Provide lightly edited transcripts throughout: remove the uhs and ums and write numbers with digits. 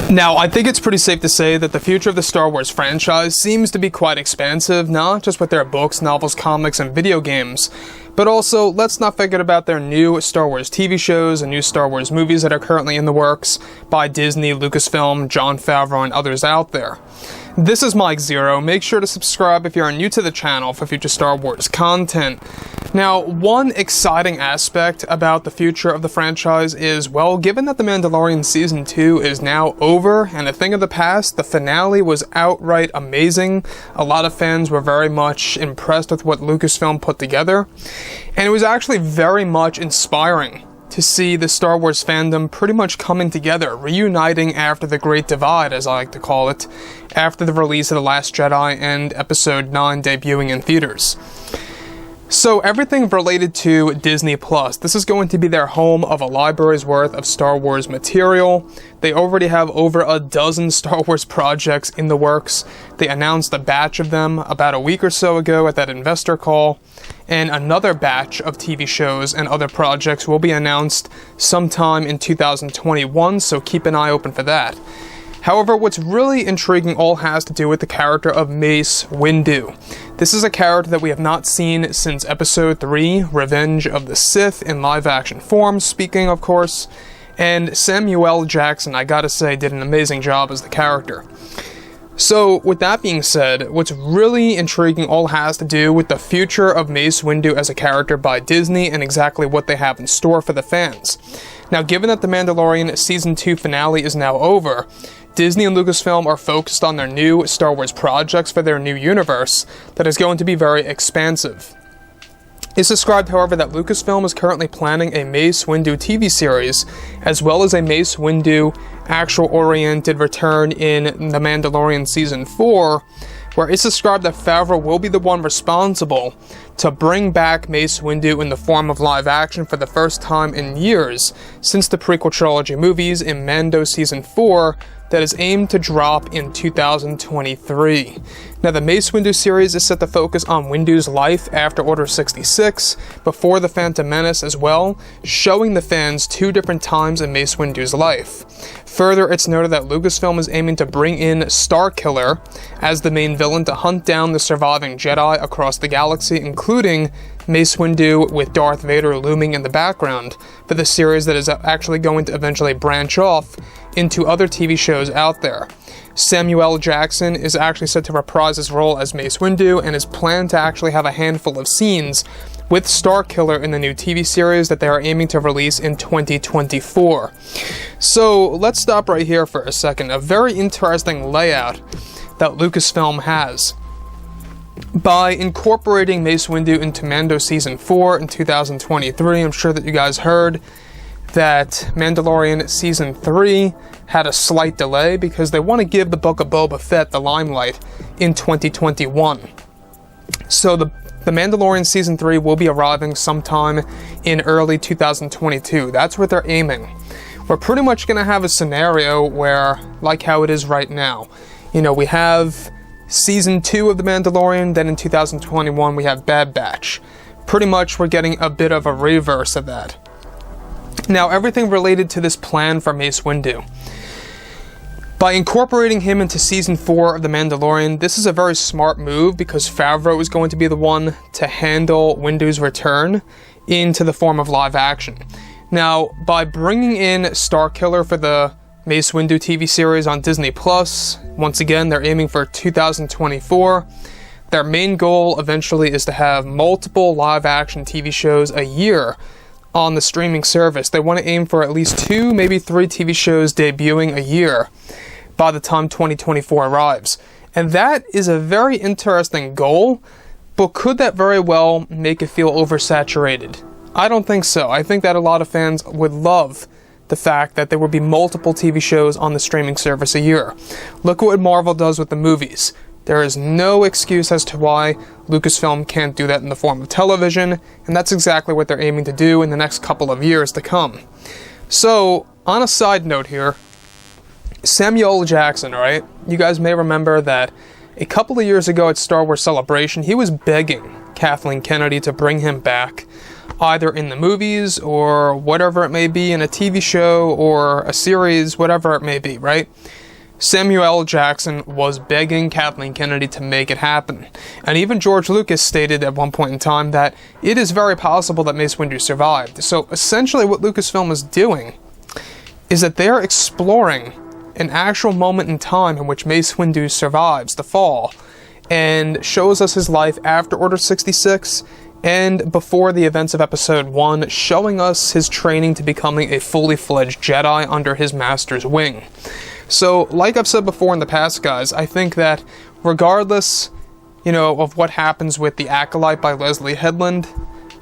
Now, I think it's pretty safe to say that the future of the Star Wars franchise seems to be quite expansive, not just with their books, novels, comics, and video games, but also, let's not forget about their new Star Wars TV shows and new Star Wars movies that are currently in the works by Disney, Lucasfilm, Jon Favreau, and others out there. This is Mike Zero. Make sure to subscribe if you are new to the channel for future Star Wars content. Now, one exciting aspect about the future of the franchise is, well, given that The Mandalorian Season 2 is now over and a thing of the past, the finale was outright amazing. A lot of fans were very much impressed with what Lucasfilm put together, and it was actually very much inspiring to see the Star Wars fandom pretty much coming together, reuniting after the Great Divide, as I like to call it, after the release of The Last Jedi and Episode 9 debuting in theaters. So everything related to Disney Plus, this is going to be their home of a library's worth of Star Wars material. They already have over a dozen Star Wars projects in the works. They announced a batch of them about a week or so ago at that investor call, and another batch of TV shows and other projects will be announced sometime in 2021, so keep an eye open for that. However, what's really intriguing all has to do with the character of Mace Windu. This is a character that we have not seen since Episode 3, Revenge of the Sith, in live-action form, speaking, of course, and Samuel Jackson, I gotta say, did an amazing job as the character. So, with that being said, what's really intriguing all has to do with the future of Mace Windu as a character by Disney and exactly what they have in store for the fans. Now, given that The Mandalorian Season 2 finale is now over, Disney and Lucasfilm are focused on their new Star Wars projects for their new universe that is going to be very expansive. It's described, however, that Lucasfilm is currently planning a Mace Windu TV series, as well as a Mace Windu actual-oriented return in The Mandalorian Season 4, where it's described that Favreau will be the one responsible to bring back Mace Windu in the form of live action for the first time in years since the prequel trilogy movies in Mando Season 4 that is aimed to drop in 2023. Now, the Mace Windu series is set to focus on Windu's life after Order 66, before The Phantom Menace as well, showing the fans two different times in Mace Windu's life. Further, it's noted that Lucasfilm is aiming to bring in Starkiller as the main villain to hunt down the surviving Jedi across the galaxy, including Mace Windu with Darth Vader looming in the background for the series that is actually going to eventually branch off into other TV shows out there. Samuel Jackson is actually set to reprise his role as Mace Windu and is planned to actually have a handful of scenes with Starkiller in the new TV series that they are aiming to release in 2024. So let's stop right here for a second. A very interesting layout that Lucasfilm has. By incorporating Mace Windu into Mando Season 4 in 2023, I'm sure that you guys heard that Mandalorian Season 3 had a slight delay because they want to give the Book of Boba Fett the limelight in 2021. So the Mandalorian Season 3 will be arriving sometime in early 2022. That's what they're aiming. We're pretty much going to have a scenario where, like how it is right now, we have Season 2 of The Mandalorian, then in 2021 we have Bad Batch. Pretty much we're getting a bit of a reverse of that. Now, everything related to this plan for Mace Windu. By incorporating him into Season 4 of The Mandalorian, this is a very smart move because Favreau is going to be the one to handle Windu's return into the form of live action. Now, by bringing in Starkiller for the Mace Windu TV series on Disney Plus, once again, they're aiming for 2024. Their main goal eventually is to have multiple live-action TV shows a year on the streaming service. They want to aim for at least 2, maybe 3 TV shows debuting a year by the time 2024 arrives. And that is a very interesting goal, but could that very well make it feel oversaturated? I don't think so. I think that a lot of fans would love the fact that there would be multiple TV shows on the streaming service a year. Look at what Marvel does with the movies. There is no excuse as to why Lucasfilm can't do that in the form of television, and that's exactly what they're aiming to do in the next couple of years to come. So, on a side note here, Samuel Jackson, right? You guys may remember that a couple of years ago at Star Wars Celebration, he was begging Kathleen Kennedy to bring him back either in the movies or whatever it may be, in a TV show or a series, whatever it may be, right? Samuel L. Jackson was begging Kathleen Kennedy to make it happen. And even George Lucas stated at one point in time that it is very possible that Mace Windu survived. So essentially what Lucasfilm is doing is that they're exploring an actual moment in time in which Mace Windu survives the fall and shows us his life after Order 66 and before the events of Episode 1, showing us his training to becoming a fully fledged Jedi under his master's wing. So, like I've said before in the past, guys, I think that regardless, of what happens with The Acolyte by Leslie Headland,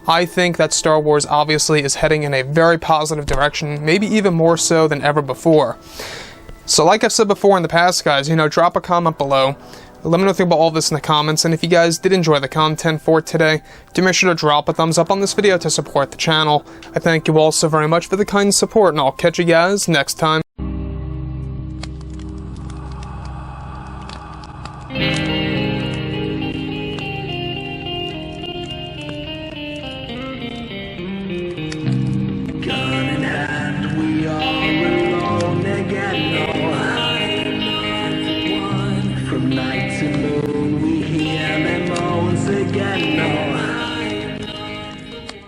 I think that Star Wars obviously is heading in a very positive direction, maybe even more so than ever before. So, like I've said before in the past, guys, drop a comment below. Let me know what you think about all this in the comments, and if you guys did enjoy the content for today, do make sure to drop a thumbs up on this video to support the channel. I thank you all so very much for the kind support, and I'll catch you guys next time.